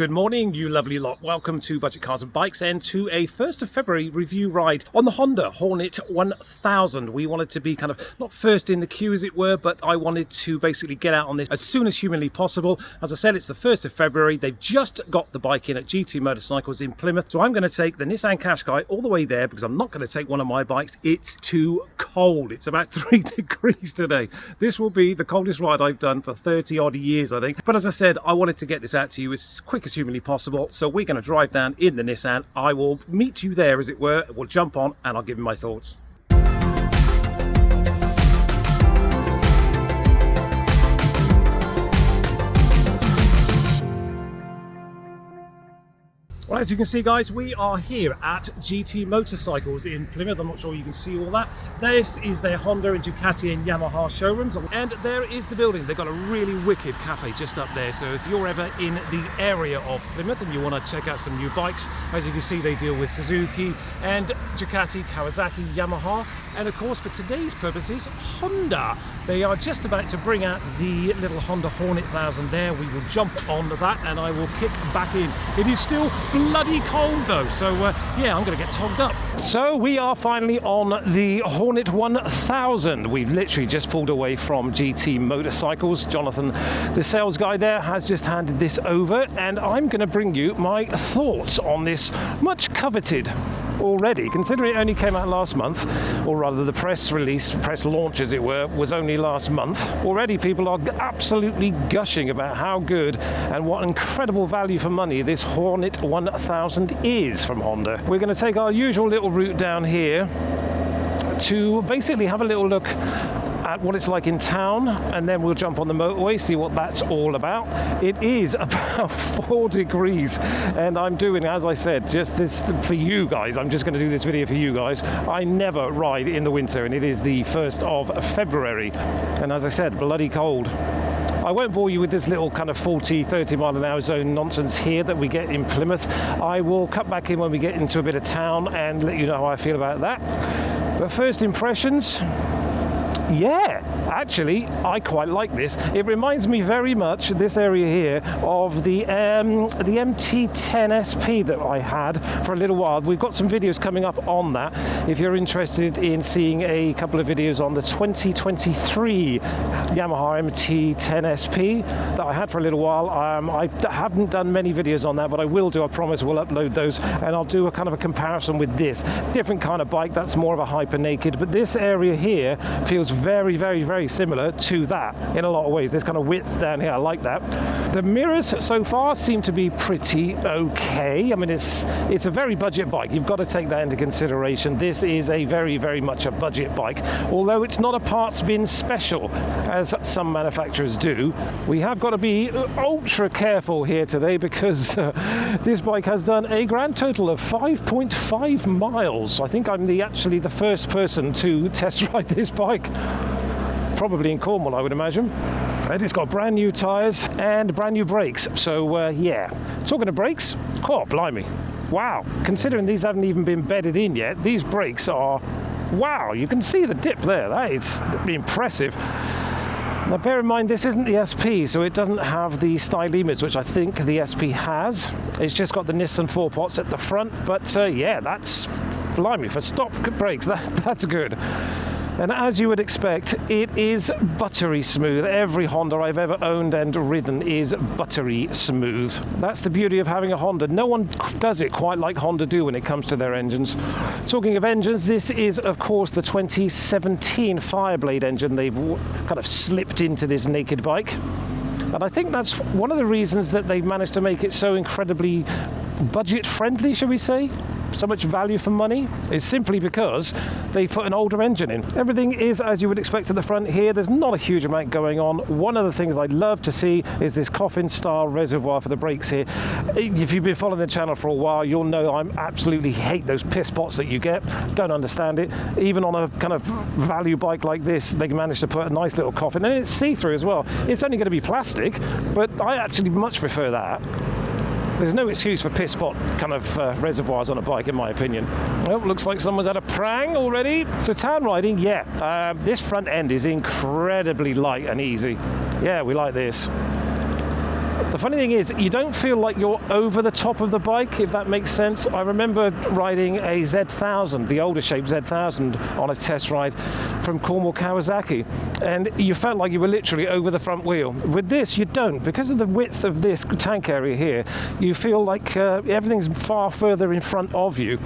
Good morning, you lovely lot. Welcome to Budget Cars and Bikes and to a 1st of February review ride on the Honda Hornet 1000. We wanted to be kind of not first in the queue as it were, but I wanted to basically get out on this as soon as humanly possible. As I said, it's the 1st of February. They've just got the bike in at GT Motorcycles in Plymouth. So I'm going to take the Nissan Qashqai all the way there because I'm not going to take one of my bikes. It's too cold. It's about 3 degrees today. This will be the coldest ride I've done for 30 odd years, I think. But as I said, I wanted to get this out to you as quick as humanly possible, so we're going to drive down in the Nissan. I will meet you there, as it were. We'll jump on and I'll give you my thoughts. Well, as you can see, guys, we are here at GT Motorcycles in Plymouth. I'm not sure you can see all that. This is their Honda and Ducati and Yamaha showrooms. And there is the building. They've got a really wicked cafe just up there. So if you're ever in the area of Plymouth and you want to check out some new bikes, as you can see, they deal with Suzuki and Ducati, Kawasaki, Yamaha. And of course, for today's purposes, Honda. They are just about to bring out the little Honda Hornet 1000 there. We will jump on that and I will kick back in. It is still bloody cold though, so yeah, I'm going to get togged up. So we are finally on the Hornet 1000. We've literally just pulled away from GT Motorcycles. Jonathan, the sales guy there, has just handed this over, and I'm going to bring you my thoughts on this much coveted already, considering it only came out last month, or rather the press release, press launch as it were, was only last month. Already people are absolutely gushing about how good and what incredible value for money this Hornet 1000 is from Honda. We're going to take our usual little route down here to basically have a little look at what it's like in town, and then we'll jump on the motorway, see what that's all about. It is about 4 degrees, and I'm doing, as I said, just this for you guys. I'm just going to do this video for you guys. I never ride in the winter, and it is the 1st of February, and as I said, bloody cold. I won't bore you with this little kind of 40-30 mile an hour zone nonsense here that we get in Plymouth. I will cut back in when we get into a bit of town and let you know how I feel about that. But first impressions, yeah, actually, I quite like this. It reminds me very much, this area here, of the MT10 SP that I had for a little while. We've got some videos coming up on that. If you're interested in seeing a couple of videos on the 2023 Yamaha MT10 SP that I had for a little while, I haven't done many videos on that, but I will do. I promise we'll upload those, and I'll do a kind of a comparison with this. Different kind of bike, that's more of a hyper naked, but this area here feels very, very, very similar to that in a lot of ways. This kind of width down here, I like that. The mirrors so far seem to be pretty okay. I mean, it's a very budget bike. You've got to take that into consideration. This is a very, very much a budget bike, although it's not a parts bin special as some manufacturers do. We have got to be ultra careful here today because this bike has done a grand total of 5.5 miles. I think I'm actually the first person to test ride this bike. Probably in Cornwall, I would imagine. And it's got brand new tyres and brand new brakes. So yeah, talking of brakes, oh blimey, wow. Considering these haven't even been bedded in yet, these brakes are, wow, you can see the dip there. That is impressive. Now bear in mind, this isn't the SP, so it doesn't have the stylemas, which I think the SP has. It's just got the Nissan 4-pots at the front, but yeah, that's, blimey, for stock brakes, that's good. And as you would expect, it is buttery smooth. Every Honda I've ever owned and ridden is buttery smooth. That's the beauty of having a Honda. No one does it quite like Honda do when it comes to their engines. Talking of engines, this is, of course, the 2017 Fireblade engine. They've kind of slipped into this naked bike. And I think that's one of the reasons that they've managed to make it so incredibly budget-friendly, shall we say? So much value for money, is simply because they put an older engine in. Everything is as you would expect at the front here. There's not a huge amount going on. One of the things I'd love to see is this coffin-style reservoir for the brakes here. If you've been following the channel for a while, you'll know I absolutely hate those piss pots that you get. Don't understand it. Even on a kind of value bike like this, they managed to put a nice little coffin, and it's see-through as well. It's only going to be plastic, but I actually much prefer that. There's no excuse for piss pot kind of reservoirs on a bike, in my opinion. Well, looks like someone's had a prang already. So town riding, yeah, this front end is incredibly light and easy. Yeah, we like this. The funny thing is, you don't feel like you're over the top of the bike, if that makes sense. I remember riding a Z1000, the older shape Z1000, on a test ride from Cornwall Kawasaki, and you felt like you were literally over the front wheel. With this, you don't. Because of the width of this tank area here, you feel like everything's far further in front of you.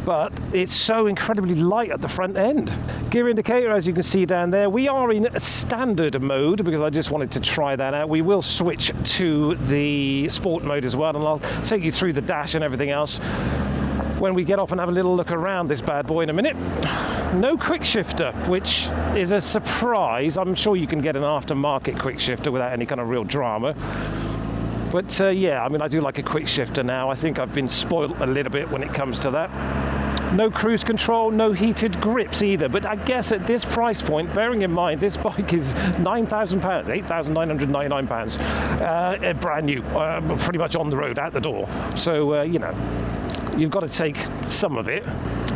But it's so incredibly light at the front end. Gear indicator, as you can see down there, we are in standard mode because I just wanted to try that out. We will switch to the sport mode as well, and I'll take you through the dash and everything else when we get off and have a little look around this bad boy in a minute. No quick shifter, which is a surprise. I'm sure you can get an aftermarket quick shifter without any kind of real drama. But yeah, I mean, I do like a quick shifter now. I think I've been spoiled a little bit when it comes to that. No cruise control, no heated grips either. But I guess at this price point, bearing in mind this bike is £9,000, £8,999, brand new, pretty much on the road, out the door. So, you know, you've got to take some of it.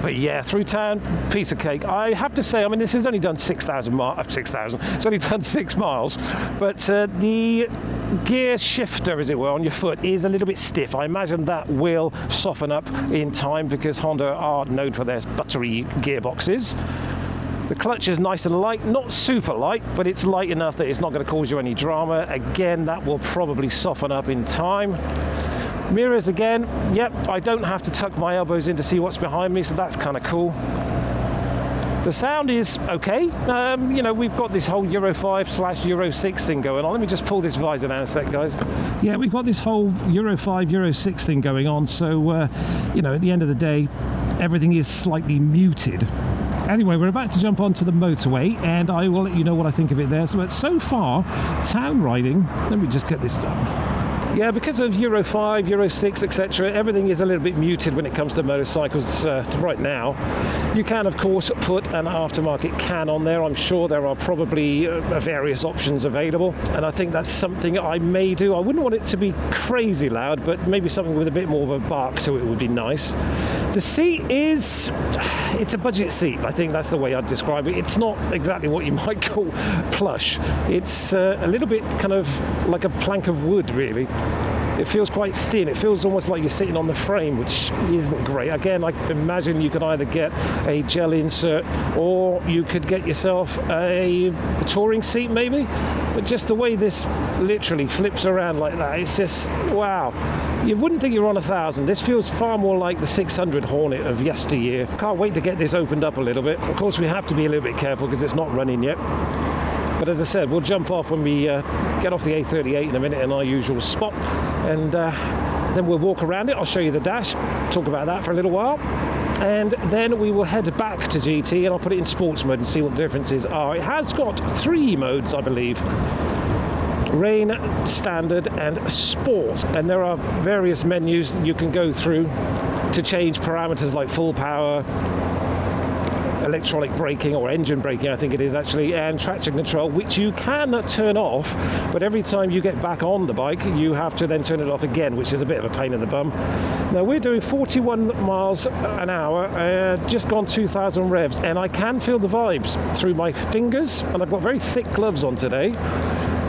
But yeah, through town, piece of cake. I have to say, I mean, this has only done 6,000 miles. 6,000. It's only done 6 miles. But the gear shifter, as it were, on your foot is a little bit stiff. I imagine that will soften up in time because Honda are known for their buttery gearboxes. The clutch is nice and light, not super light, but it's light enough that it's not going to cause you any drama. Again, that will probably soften up in time. Mirrors again, yep, I don't have to tuck my elbows in to see what's behind me, so that's kind of cool. The sound is okay. You know, we've got this whole Euro 5/Euro 6 thing going on. Let me just pull this visor down a sec, guys. Yeah, we've got this whole Euro 5, Euro 6 thing going on, so, you know, at the end of the day, everything is slightly muted. Anyway, we're about to jump onto the motorway, and I will let you know what I think of it there. But so far, town riding, let me just get this done. Yeah, because of Euro 5, Euro 6, etc., everything is a little bit muted when it comes to motorcycles right now. You can, of course, put an aftermarket can on there. I'm sure there are probably various options available, and I think that's something I may do. I wouldn't want it to be crazy loud, but maybe something with a bit more of a bark to it would be nice. The seat is, it's a budget seat. I think that's the way I'd describe it. It's not exactly what you might call plush. It's a little bit kind of like a plank of wood, really. It feels quite thin. It feels almost like you're sitting on the frame, which isn't great. Again, I imagine you could either get a gel insert or you could get yourself a touring seat maybe. But just the way this literally flips around like that, it's just, wow. You wouldn't think you're on 1,000. This feels far more like the 600 Hornet of yesteryear. Can't wait to get this opened up a little bit. Of course, we have to be a little bit careful because it's not running yet. But as I said, we'll jump off when we get off the A38 in a minute in our usual spot, and then we'll walk around it. I'll show you the dash, talk about that for a little while, and then we will head back to GT and I'll put it in sports mode and see what the differences are. It has got 3 modes, I believe. Rain, standard and sport, and there are various menus that you can go through to change parameters like full power, electronic braking, or engine braking I think it is actually, and traction control, which you can turn off, but every time you get back on the bike you have to then turn it off again, which is a bit of a pain in the bum. Now we're doing 41 miles an hour, just gone 2,000 revs, and I can feel the vibes through my fingers, and I've got very thick gloves on today,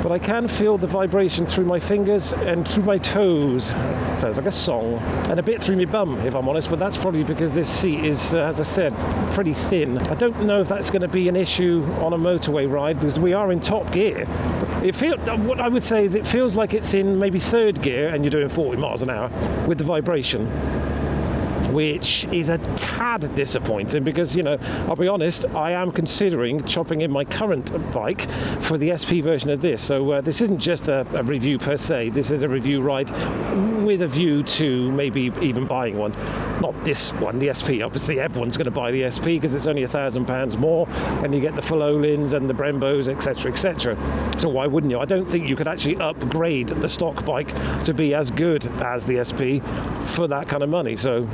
but I can feel the vibration through my fingers and through my toes. Sounds like a song. And a bit through my bum, if I'm honest, but that's probably because this seat is, as I said, pretty thin. I don't know if that's going to be an issue on a motorway ride because we are in top gear. What I would say is it feels like it's in maybe 3rd gear and you're doing 40 miles an hour with the vibration, which is a tad disappointing because, you know, I'll be honest, I am considering chopping in my current bike for the SP version of this. So this isn't just a review per se, this is a review ride with a view to maybe even buying one. Not this one, the SP. Obviously everyone's going to buy the SP because it's only £1,000 more and you get the Fulolins and the Brembos, etc, etc. So why wouldn't you? I don't think you could actually upgrade the stock bike to be as good as the SP for that kind of money. So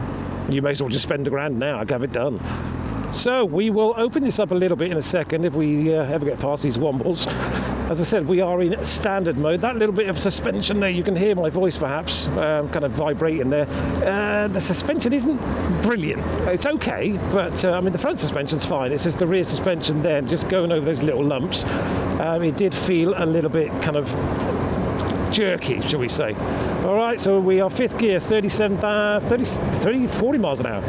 you may as well just spend the grand now and have it done. So we will open this up a little bit in a second if we ever get past these wombles. As I said, we are in standard mode. That little bit of suspension there, you can hear my voice perhaps kind of vibrating there. The suspension isn't brilliant. It's okay, but I mean the front suspension's fine. It's just the rear suspension there, just going over those little lumps. It did feel a little bit kind of jerky, shall we say. All right, so we are 5th gear, 40 miles an hour.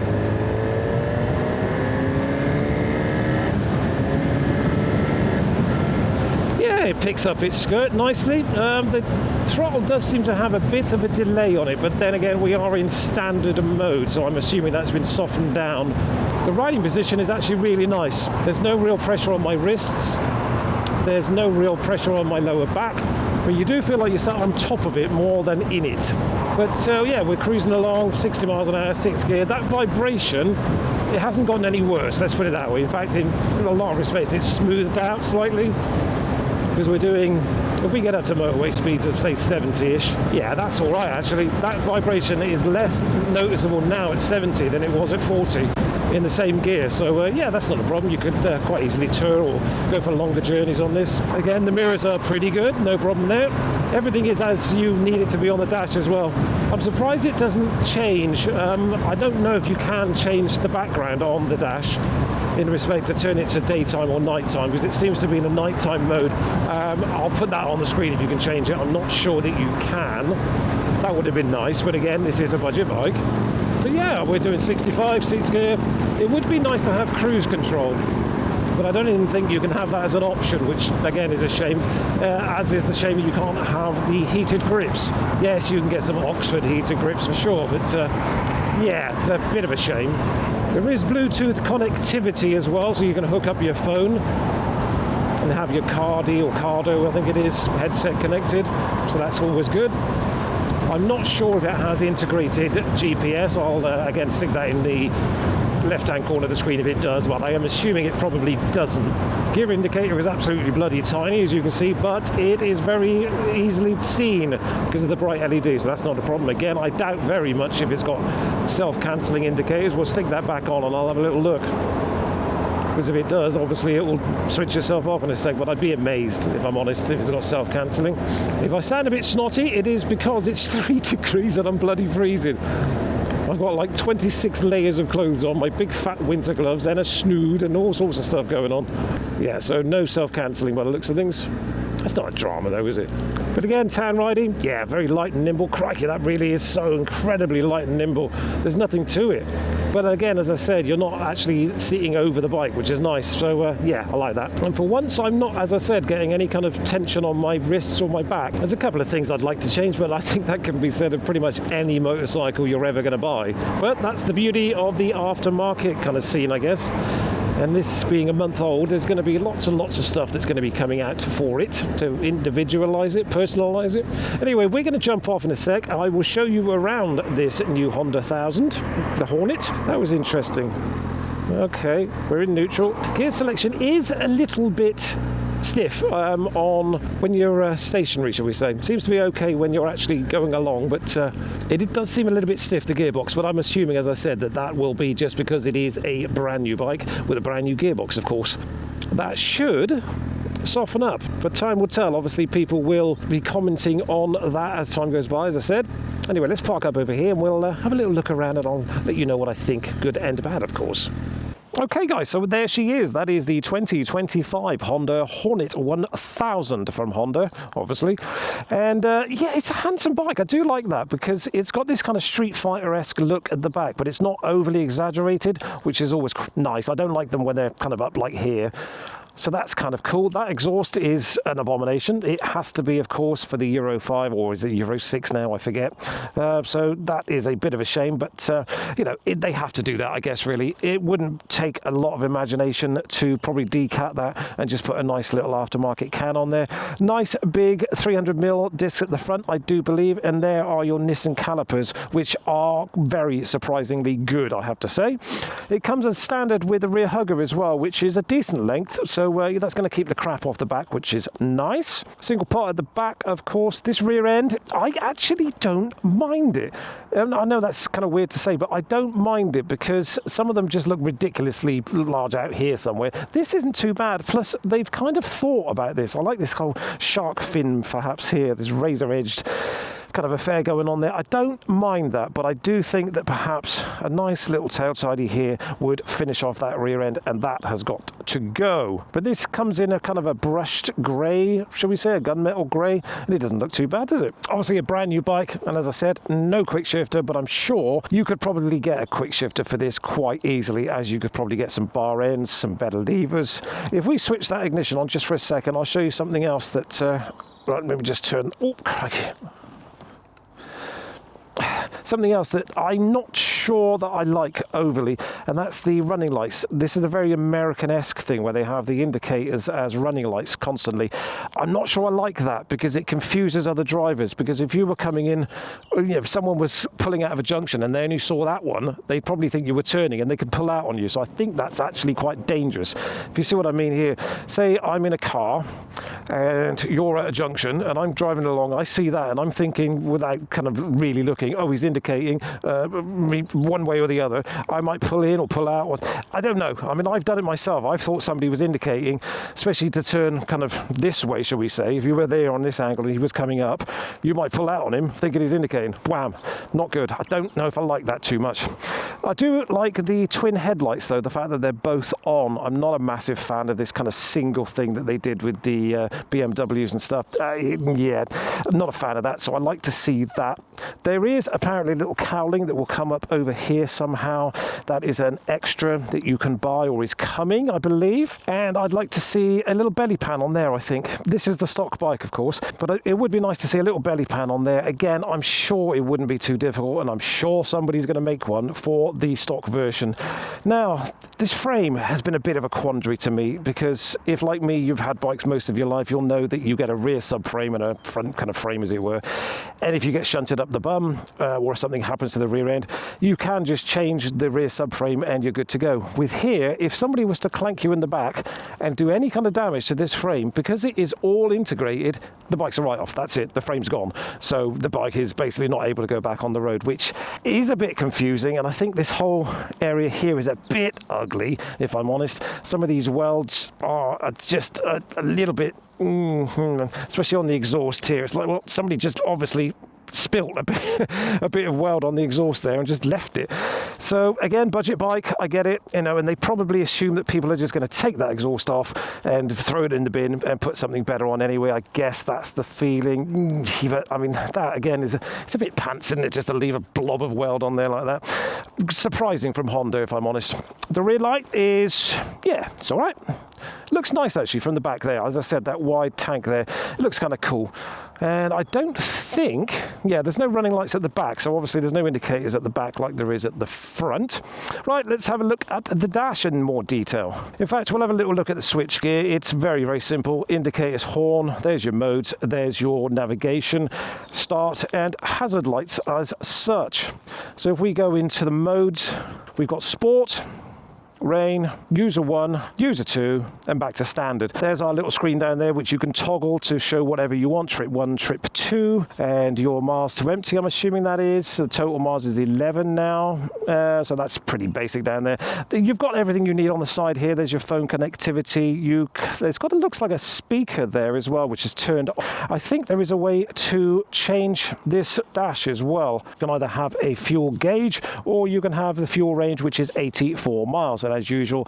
Yeah, it picks up its skirt nicely. The throttle does seem to have a bit of a delay on it, but then again, we are in standard mode, so I'm assuming that's been softened down. The riding position is actually really nice. There's no real pressure on my wrists. There's no real pressure on my lower back, but you do feel like you're sat on top of it more than in it. But yeah, we're cruising along, 60 miles an hour, 6th gear. That vibration, it hasn't gotten any worse, let's put it that way. In fact, in a lot of respects, it's smoothed out slightly, because we're doing, if we get up to motorway speeds of say 70-ish, yeah, that's all right actually. That vibration is less noticeable now at 70 than it was at 40 in the same gear. So yeah, that's not a problem. You could quite easily tour or go for longer journeys on this. Again, the mirrors are pretty good, no problem there. Everything is as you need it to be on the dash as well. I'm surprised it doesn't change. I don't know if you can change the background on the dash in respect to turn it to daytime or nighttime, because it seems to be in a nighttime mode. I'll put that on the screen if you can change it. I'm not sure that you can. That would have been nice, but again, this is a budget bike. But yeah, we're doing 65, 6th gear. It would be nice to have cruise control, but I don't even think you can have that as an option, which again is a shame, as is the shame you can't have the heated grips. Yes, you can get some Oxford heated grips for sure, but yeah, it's a bit of a shame. There is Bluetooth connectivity as well, so you can hook up your phone and have your Cardi or Cardo, I think it is, headset connected, so that's always good. I'm not sure if it has integrated GPS. I'll again stick that in the left-hand corner of the screen if it does, but I am assuming it probably doesn't. Gear indicator is absolutely bloody tiny, as you can see, but it is very easily seen because of the bright LED, so that's not a problem. Again, I doubt very much if it's got self-cancelling indicators. We'll stick that back on and I'll have a little look. Because if it does, obviously it will switch itself off in a sec, but I'd be amazed, if I'm honest, if it's got self-cancelling. If I sound a bit snotty, it is because it's 3 degrees and I'm bloody freezing. I've got like 26 layers of clothes on, my big fat winter gloves and a snood and all sorts of stuff going on. Yeah, so no self-cancelling by the looks of things. That's not a drama though, is it? But again, town riding, yeah, very light and nimble. Crikey, that really is so incredibly light and nimble. There's nothing to it. But again, as I said, you're not actually sitting over the bike, which is nice. So yeah, I like that. And for once, I'm not, as I said, getting any kind of tension on my wrists or my back. There's a couple of things I'd like to change, but I think that can be said of pretty much any motorcycle you're ever going to buy. But that's the beauty of the aftermarket kind of scene, I guess. And this being a month old, there's going to be lots and lots of stuff that's going to be coming out for it, to individualize it, personalize it. Anyway, we're going to jump off in a sec. I will show you around this new Honda 1000, the Hornet. That was interesting. Okay, we're in neutral. Gear selection is a little bit stiff on when you're stationary, shall we say. Seems to be okay when you're actually going along, but it does seem a little bit stiff, the gearbox, but I'm assuming, as I said, that will be just because it is a brand new bike with a brand new gearbox, of course. That should soften up, but time will tell. Obviously, people will be commenting on that as time goes by, as I said. Anyway, let's park up over here and we'll have a little look around and I'll let you know what I think, good and bad, of course. Okay guys, so there she is. That is the 2025 Honda Hornet 1000 from Honda, obviously. And yeah, it's a handsome bike. I do like that because it's got this kind of Street Fighter-esque look at the back, but it's not overly exaggerated, which is always nice. I don't like them when they're kind of up like here. So that's kind of cool. That exhaust is an abomination. It has to be, of course, for the Euro 5, or is it Euro 6 now? I forget. So that is a bit of a shame, but, you know, they have to do that, I guess, really. It wouldn't take a lot of imagination to probably decat that and just put a nice little aftermarket can on there. Nice big 300mm disc at the front, I do believe, and there are your Nissan calipers, which are very surprisingly good, I have to say. It comes as standard with a rear hugger as well, which is a decent length, so that's going to keep the crap off the back, which is nice. Single pot at the back, of course. This rear end, I actually don't mind it. I know that's kind of weird to say, but I don't mind it because some of them just look ridiculously large out here somewhere. This isn't too bad. Plus, they've kind of thought about this. I like this whole shark fin, perhaps here, this razor-edged kind of affair going on there. I don't mind that, but I do think that perhaps a nice little tail tidy here would finish off that rear end, and that has got to go. But this comes in a kind of a brushed grey, shall we say, a gunmetal grey, and it doesn't look too bad, does it? Obviously a brand new bike, and as I said, no quick shifter, but I'm sure you could probably get a quick shifter for this quite easily, as you could probably get some bar ends, some better levers. If we switch that ignition on just for a second, I'll show you something else that, right, let me just turn, oh, crikey. Something else that I'm not sure that I like overly, and that's the running lights. This is a very American-esque thing where they have the indicators as running lights constantly. I'm not sure I like that because it confuses other drivers, because if you were coming in, you know, if someone was pulling out of a junction and they only saw that one, they'd probably think you were turning and they could pull out on you. So I think that's actually quite dangerous. If you see what I mean here, say I'm in a car and you're at a junction and I'm driving along, I see that and I'm thinking, without kind of really looking, oh, he's indicating one way or the other, I might pull in or pull out, or I don't know. I mean, I've done it myself. I've thought somebody was indicating, especially to turn kind of this way, shall we say. If you were there on this angle and he was coming up, you might pull out on him thinking he's indicating. Wham, not good. I don't know if I like that too much. I do like the twin headlights though, the fact that they're both on. I'm not a massive fan of this kind of single thing that they did with the BMWs and stuff. Yeah, not a fan of that, so I like to see that. There is apparently a little cowling that will come up over here somehow. That is an extra that you can buy or is coming, I believe. And I'd like to see a little belly pan on there, I think. This is the stock bike, of course, but it would be nice to see a little belly pan on there. Again, I'm sure it wouldn't be too difficult, and I'm sure somebody's going to make one for the stock version. Now, this frame has been a bit of a quandary to me, because if, like me, you've had bikes most of your life, you'll know that you get a rear subframe and a front kind of frame, as it were. And if you get shunted up the bum, or something happens to the rear end, you can just change the rear subframe and you're good to go. With here, if somebody was to clank you in the back and do any kind of damage to this frame, because it is all integrated, the bike's a write-off. That's it, the frame's gone. So the bike is basically not able to go back on the road, which is a bit confusing, and I think this whole area here is a bit ugly, if I'm honest. Some of these welds are just a little bit, especially on the exhaust here. It's like, well, somebody just obviously spilt a bit of weld on the exhaust there and just left it. So again, budget bike, I get it, you know, and they probably assume that people are just going to take that exhaust off and throw it in the bin and put something better on anyway. I guess that's the feeling. But I mean, that again is it's a bit pants, isn't it, just to leave a blob of weld on there like that. Surprising from Honda, if I'm honest. The rear light is, yeah, it's all right. Looks nice actually from the back there. As I said, that wide tank there, it looks kind of cool. And I don't think, yeah, there's no running lights at the back, so obviously there's no indicators at the back like there is at the front. Right, let's have a look at the dash in more detail. In fact, we'll have a little look at the switchgear. It's very, very simple. Indicators, horn, there's your modes, there's your navigation, start, and hazard lights as such. So if we go into the modes, we've got sport, rain, user 1, user 2, and back to standard. There's our little screen down there which you can toggle to show whatever you want, trip 1, trip 2, and your miles to empty, I'm assuming that is. So the total miles is 11 now, so that's pretty basic down there. You've got everything you need on the side here. There's your phone connectivity. There's got, it looks like a speaker there as well, which is turned on. I think there is a way to change this dash as well. You can either have a fuel gauge or you can have the fuel range, which is 84 miles. And as usual,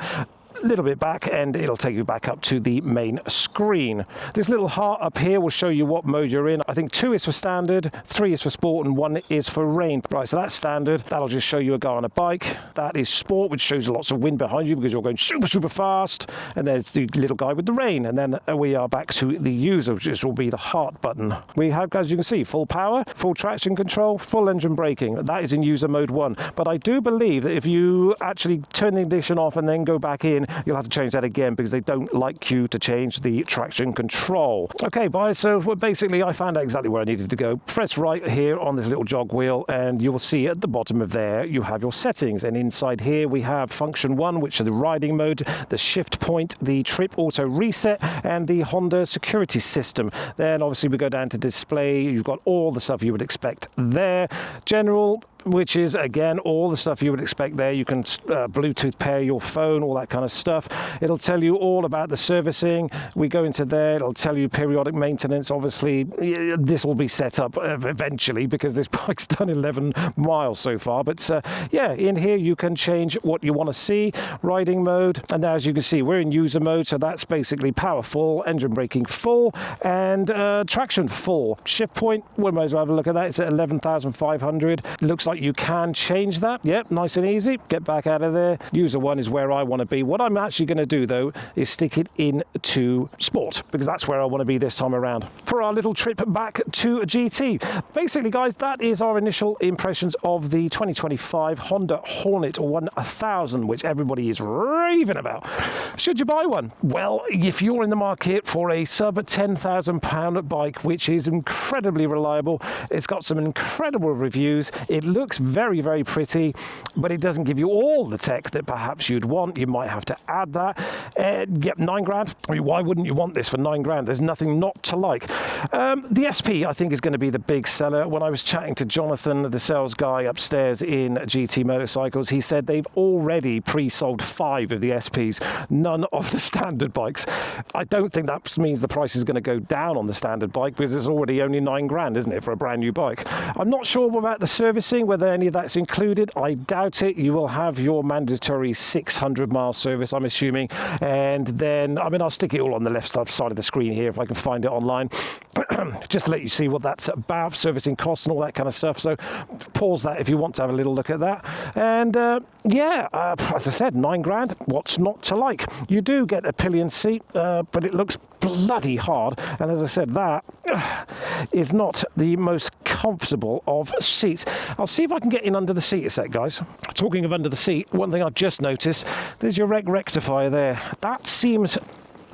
a little bit back and it'll take you back up to the main screen. This little heart up here will show you what mode you're in. I think 2 is for standard, 3 is for sport, and 1 is for rain. Right, so that's standard. That'll just show you a guy on a bike. That is sport, which shows lots of wind behind you because you're going super, super fast. And there's the little guy with the rain. And then we are back to the user, which will be the heart button. We have, as you can see, full power, full traction control, full engine braking. That is in user mode 1. But I do believe that if you actually turn the ignition off and then go back in, you'll have to change that again because they don't like you to change the traction control. Okay, guys, so basically I found out exactly where I needed to go. Press right here on this little jog wheel and you will see at the bottom of there you have your settings, and inside here we have function 1, which is the riding mode, the shift point, the trip auto reset, and the Honda security system. Then obviously we go down to display. You've got all the stuff you would expect there. General, which is, again, all the stuff you would expect there. You can Bluetooth pair your phone, all that kind of stuff. It'll tell you all about the servicing. We go into there, it'll tell you periodic maintenance. Obviously, this will be set up eventually because this bike's done 11 miles so far. But yeah, in here you can change what you want to see, riding mode. And now, as you can see, we're in user mode, so that's basically power full, engine braking full, and traction full. Shift point, we might as well have a look at that. It's at 11,500. Looks like you can change that. Yep, nice and easy. Get back out of there. User one is where I want to be. What I'm actually going to do, though, is stick it into sport, because that's where I want to be this time around for our little trip back to GT. Basically, guys, that is our initial impressions of the 2025 Honda Hornet 1000, which everybody is raving about. Should you buy one? Well, if you're in the market for a sub £10,000 bike, which is incredibly reliable, it's got some incredible reviews, it looks very, very pretty, but it doesn't give you all the tech that perhaps you'd want. You might have to add that. Yep, 9 grand. I mean, why wouldn't you want this for 9 grand? There's nothing not to like. The SP, I think, is going to be the big seller. When I was chatting to Jonathan, the sales guy upstairs in GT Motorcycles, he said they've already pre-sold 5 of the SPs, none of the standard bikes. I don't think that means the price is going to go down on the standard bike, because it's already only 9 grand, isn't it, for a brand new bike? I'm not sure about the servicing, whether any of that's included. I doubt it. You will have your mandatory 600-mile service, I'm assuming, and then, I mean, I'll stick it all on the left side of the screen here if I can find it online, just to let you see what that's about, servicing costs and all that kind of stuff. So pause that if you want to have a little look at that. And yeah, as I said, 9 grand, what's not to like? You do get a pillion seat, but it looks bloody hard, and as I said, that is not the most comfortable of seats. I'll see if I can get in under the seat a sec, guys. Talking of under the seat, one thing I've just noticed, there's your rectifier there. That seems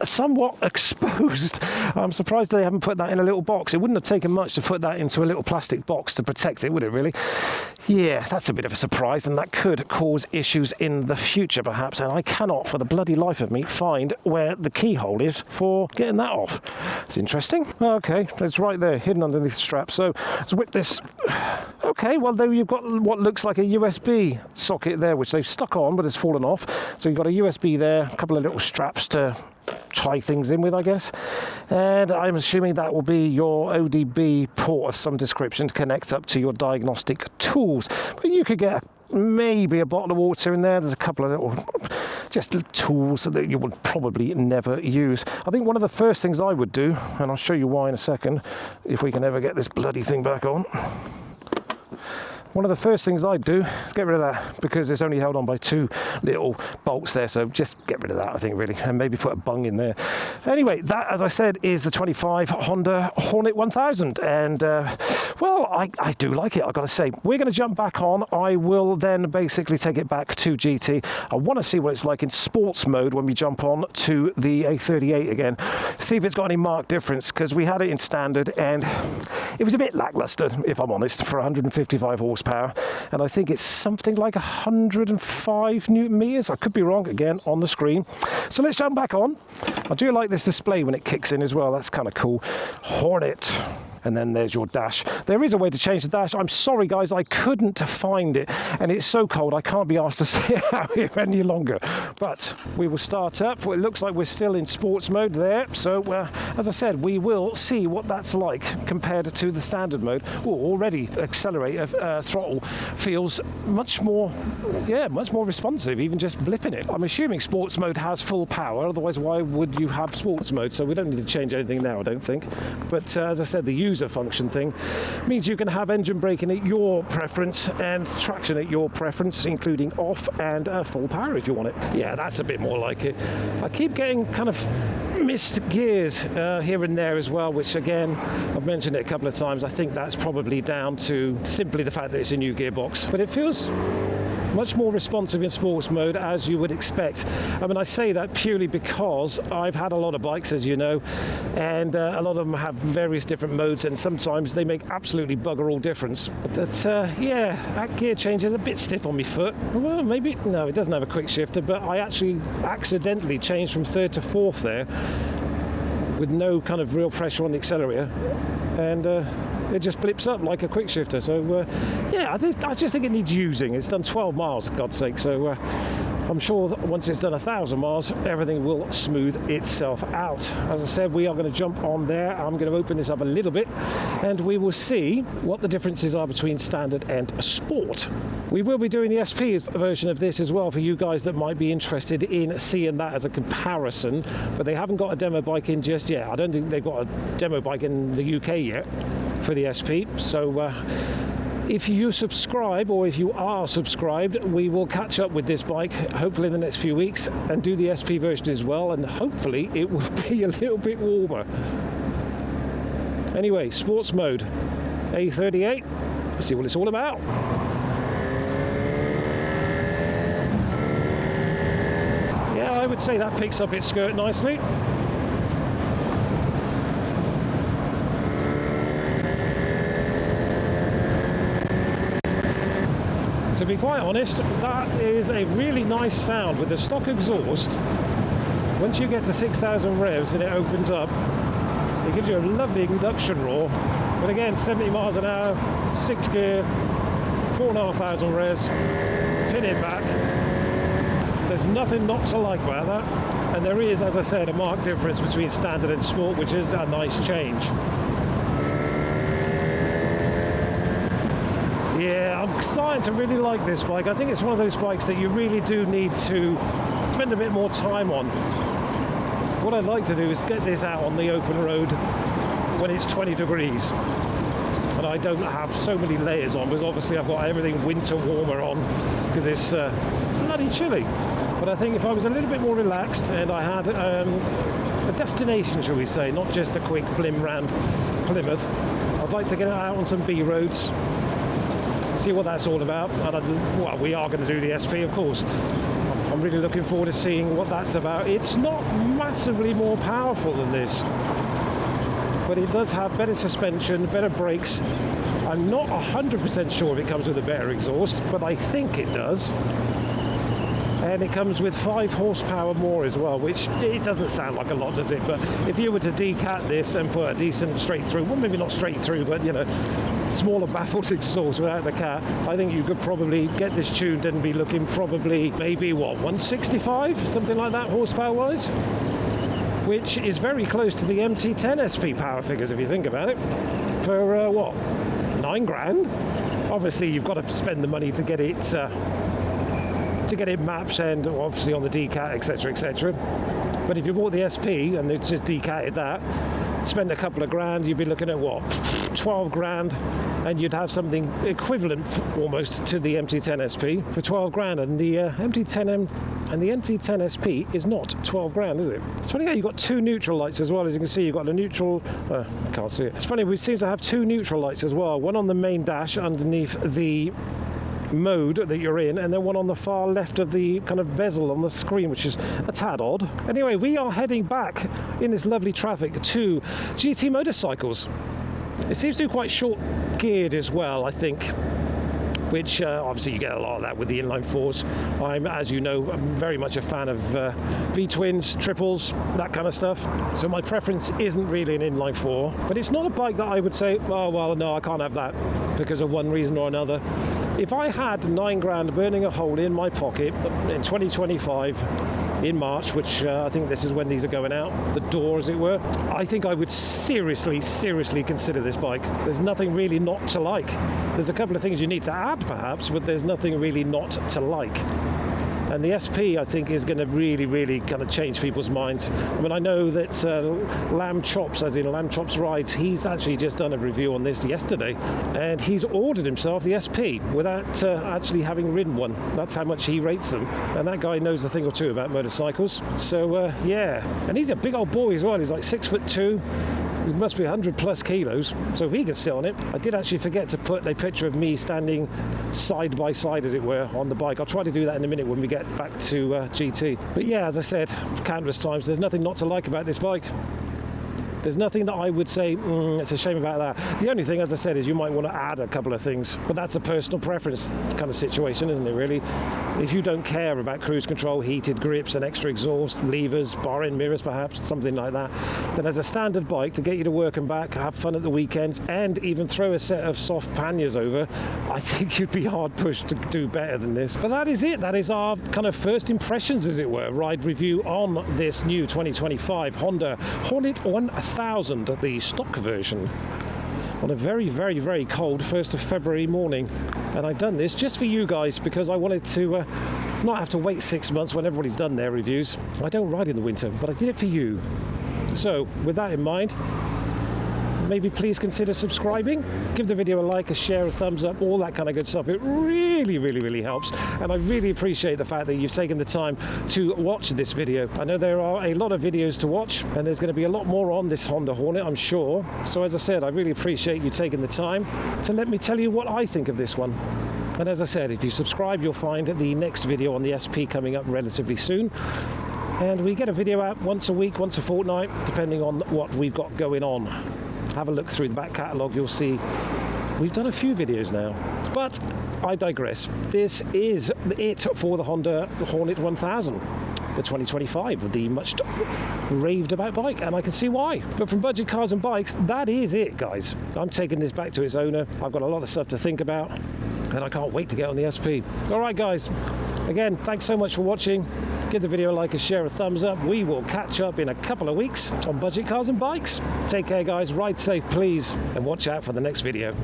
somewhat exposed. I'm surprised they haven't put that in a little box. It wouldn't have taken much to put that into a little plastic box to protect it, would it really? Yeah, that's a bit of a surprise, and that could cause issues in the future perhaps, and I cannot for the bloody life of me find where the keyhole is for getting that off. It's interesting. Okay, it's right there, hidden underneath the strap. So let's whip this. Okay, well, there you've got what looks like a USB socket there, which they've stuck on, but it's fallen off. So you've got a USB there, a couple of little straps to tie things in with, I guess, and I'm assuming that will be your ODB port of some description to connect up to your diagnostic tools. But you could get maybe a bottle of water in there. There's a couple of little just tools that you would probably never use. I think one of the first things I would do, and I'll show you why in a second, if we can ever get this bloody thing back on. One of the first things I'd do is get rid of that, because it's only held on by 2 little bolts there, so just get rid of that, I think, really, and maybe put a bung in there. Anyway, that, as I said, is the 25 Honda Hornet 1000, and well, I do like it, I've got to say. We're going to jump back on. I will then basically take it back to GT. I want to see what it's like in sports mode when we jump on to the A38 again, see if it's got any marked difference, because we had it in standard and it was a bit lackluster, if I'm honest, for 155 horsepower. And I think it's something like 105 Newton meters. I could be wrong, again, on the screen. So let's jump back on. I do like this display when it kicks in as well. That's kind of cool. Hornet. And then there's your dash. There is a way to change the dash. I'm sorry, guys, I couldn't find it. And it's so cold, I can't be asked to sit out here any longer. But we will start up. Well, it looks like we're still in sports mode there. So, as I said, we will see what that's like compared to the standard mode. Oh, already accelerator throttle feels much more, yeah, much more responsive, even just blipping it. I'm assuming sports mode has full power. Otherwise, why would you have sports mode? So we don't need to change anything now, I don't think. But as I said, the user function thing means you can have engine braking at your preference and traction at your preference, including off and full power if you want it. Yeah, that's a bit more like it. I keep getting kind of missed gears here and there as well, which again, I've mentioned it a couple of times. I think that's probably down to simply the fact that it's a new gearbox, but it feels much more responsive in sports mode, as you would expect. I mean, I say that purely because I've had a lot of bikes, as you know, and a lot of them have various different modes, and sometimes they make absolutely bugger all difference. But yeah, that gear change is a bit stiff on my foot. Well, maybe, no, it doesn't have a quick shifter, but I actually accidentally changed from 3rd to 4th there with no kind of real pressure on the accelerator, and it just blips up like a quick shifter. So yeah, I just think it needs using. It's done 12 miles, for God's sake. So I'm sure that once it's done 1,000 miles, everything will smooth itself out. As I said, we are going to jump on there. I'm going to open this up a little bit and we will see what the differences are between standard and sport. We will be doing the SP version of this as well for you guys that might be interested in seeing that as a comparison, but they haven't got a demo bike in just yet. I don't think they've got a demo bike in the UK yet for the SP. So if you subscribe, or if you are subscribed, we will catch up with this bike hopefully in the next few weeks and do the SP version as well, and hopefully it will be a little bit warmer. Anyway, sports mode, A38, let's see what it's all about. Yeah, I would say that picks up its skirt nicely. To be quite honest, that is a really nice sound with the stock exhaust. Once you get to 6,000 revs and it opens up, it gives you a lovely induction roar. But again, 70 miles an hour, 6 gear, 4,500 revs, pin it back. There's nothing not to like about that. And there is, as I said, a marked difference between standard and sport, which is a nice change. Yeah, I'm starting to really like this bike. I think it's one of those bikes that you really do need to spend a bit more time on. What I'd like to do is get this out on the open road when it's 20 degrees. And I don't have so many layers on, because obviously I've got everything winter warmer on because it's bloody chilly. But I think if I was a little bit more relaxed and I had a destination, shall we say, not just a quick blim round Plymouth, I'd like to get it out on some B roads, see what that's all about. And well, we are going to do the SP, of course. I'm really looking forward to seeing what that's about. It's not massively more powerful than this, but it does have better suspension, better brakes. I'm not 100% sure if it comes with a better exhaust, but I think it does. And it comes with 5 horsepower more as well, which it doesn't sound like a lot, does it? But if you were to decat this and put a decent straight through, well, maybe not straight through, but you know, smaller baffled exhaust without the cat, I think you could probably get this tuned and be looking probably maybe what, 165, something like that, horsepower wise, which is very close to the MT10 SP power figures if you think about it, for what, 9 grand. Obviously you've got to spend the money to get it mapped and obviously on the decat, etc, etc. But if you bought the SP and they just decatted that, spend a couple of grand, you'd be looking at what, 12 grand, and you'd have something equivalent almost to the MT10 SP for 12 grand. And the MT10 SP is not 12 grand, is it? It's funny how you've got 2 neutral lights as well. As you can see, you've got the neutral, can't see it. It's funny, we seem to have 2 neutral lights as well, one on the main dash underneath the mode that you're in, and then one on the far left of the kind of bezel on the screen, which is a tad odd. Anyway, we are heading back in this lovely traffic to GT Motorcycles. It seems to be quite short geared as well, I think, which obviously you get a lot of that with the inline 4s. I'm, as you know, I'm very much a fan of V-twins, triples, that kind of stuff. So my preference isn't really an inline 4, but it's not a bike that I would say, oh well, no, I can't have that because of one reason or another. If I had 9 grand burning a hole in my pocket in 2025 in March, which I think this is when these are going out, the door as it were, I think I would seriously consider this bike. There's nothing really not to like. There's a couple of things you need to add perhaps, but there's nothing really not to like. And the SP, I think, is going to really kind of change people's minds. I mean, I know that Lamb Chops, as in Lamb Chops Rides, he's actually just done a review on this yesterday, and he's ordered himself the SP without actually having ridden one. That's how much he rates them. And that guy knows a thing or two about motorcycles. So, yeah. And he's a big old boy as well. He's like 6'2". It must be 100 plus kilos, so if he could sit on it. I did actually forget to put a picture of me standing side by side, as it were, on the bike. I'll try to do that in a minute when we get back to GT. But yeah, as I said countless times, there's nothing not to like about this bike. There's nothing that I would say, it's a shame about that. The only thing, as I said, is you might want to add a couple of things, but that's a personal preference kind of situation, isn't it, really? If you don't care about cruise control, heated grips, and extra exhaust, levers, bar-end mirrors perhaps, something like that, then as a standard bike to get you to work and back, have fun at the weekends, and even throw a set of soft panniers over, I think you'd be hard pushed to do better than this. But that is it. That is our kind of first impressions, as it were, ride review on this new 2025 Honda Hornet 1000, the stock version, on a very, very, very cold 1st of February morning. And I've done this just for you guys because I wanted to not have to wait 6 months when everybody's done their reviews. I don't ride in the winter, but I did it for you. So with that in mind, maybe please consider subscribing, give the video a like, a share, a thumbs up, all that kind of good stuff. It really, really, really helps, and I really appreciate the fact that you've taken the time to watch this video. I know there are a lot of videos to watch, and there's going to be a lot more on this Honda Hornet, I'm sure. So as I said, I really appreciate you taking the time to let me tell you what I think of this one. And as I said, if you subscribe, you'll find the next video on the SP coming up relatively soon. And we get a video out once a week, once a fortnight, depending on what we've got going on. Have a look through the back catalogue, you'll see we've done a few videos now. But I digress. This is it for the Honda Hornet 1000, the 2025, the much raved about bike, and I can see why. But from Budget Cars and Bikes, that is it, guys. I'm taking this back to its owner. I've got a lot of stuff to think about, and I can't wait to get on the SP. All right, guys. Again, thanks so much for watching. Give the video a like, a share, a thumbs up. We will catch up in a couple of weeks on Budget Cars and Bikes. Take care, guys. Ride safe, please, and watch out for the next video.